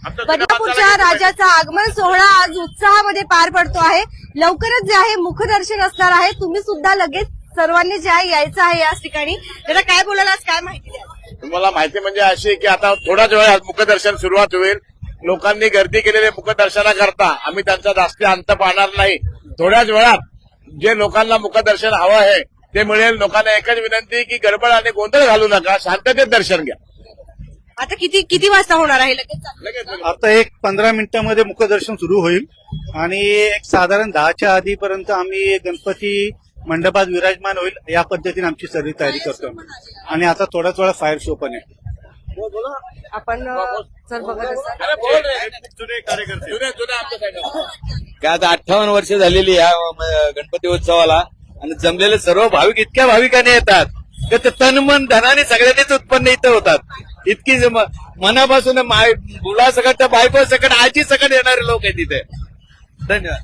बदलापूरच्या राजाचा आगमन सोहळा आज उत्साहामध्ये पार पडतो आहे. लवकरच जे आहे मुखदर्शन असणार आहे. तुम्ही सुद्धा लगेच सर्वांनी जे आहे यायचं आहे याच ठिकाणी. त्याला काय बोलायला आज काय माहिती द्या? तुम्हाला माहिती म्हणजे अशी की आता थोड्याच वेळात मुखदर्शन सुरुवात होईल. लोकांनी गर्दी केलेल्या मुखदर्शनाकरता आम्ही त्यांचा जास्त अंत पाहणार नाही. थोड्याच वेळात जे लोकांना मुखदर्शन हवं आहे ते मिळेल. लोकांना एकच विनंती की गडबड आणि गोंधळ घालू नका, शांततेत दर्शन घ्या. आता किती वाजता होणार आहे लगेच? आता एक 15 मिनिटांमध्ये मुखदर्शन सुरू होईल आणि एक साधारण 10च्या आधीपर्यंत आम्ही गणपती मंडपात विराजमान होईल. या पद्धतीने आमची सर्व तयारी करतो आणि आता थोड्याच वेळा फायर शो पण आहे. आपण जर बघत असाल काय आता 58 वर्ष झालेली या गणपती उत्सवाला आणि जमलेले सर्व भाविक इतक्या भाविकाने येतात की ते तन मन धनाने सगळ्यांनीच उत्पन्न इथं होतात. इतकी मनापासून मुला सकट त्या बायको सकट आजी सकट येणारे लोक आहेत तिथे. धन्यवाद.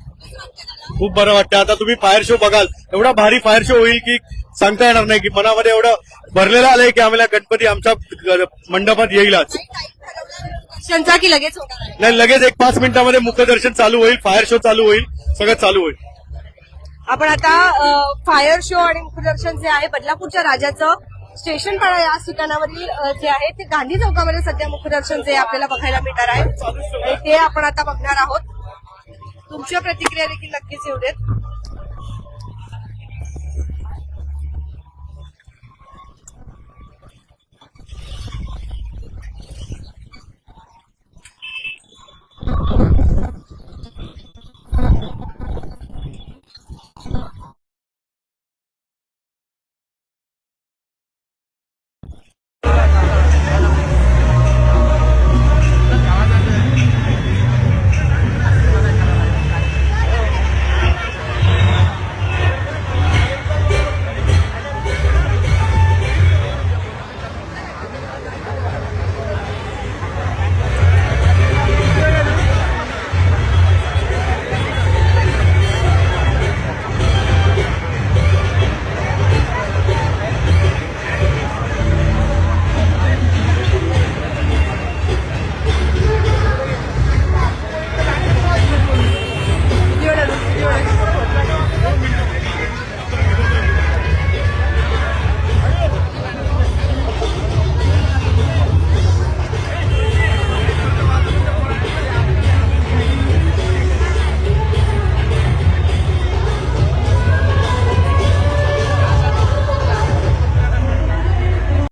खूप बरं वाटतं. आता तुम्ही फायर शो बघाल, एवढा भारी फायर शो होईल की सांगता येणार नाही. की मनामध्ये एवढं भरलेलं आलंय की आम्हाला गणपती आमच्या मंडपात येईलच. संचा की लगेच होणार आहे? नाही, लगेच एक 5 मिनिटांमध्ये मुखदर्शन चालू होईल, फायर शो चालू होईल, सगळं चालू होईल. आपण आता फायर शो आणि मुखदर्शन जे आहे बदलापूरच्या राजाचं स्टेशन पाडा या ठिकाणावरील जे आहे ते गांधी चौकामध्ये सध्या मुखदर्शन जे आपल्याला बघायला मिळणार आहे ते आपण आता बघणार आहोत. तुमच्या प्रतिक्रिया देखील नक्कीच येऊ देत.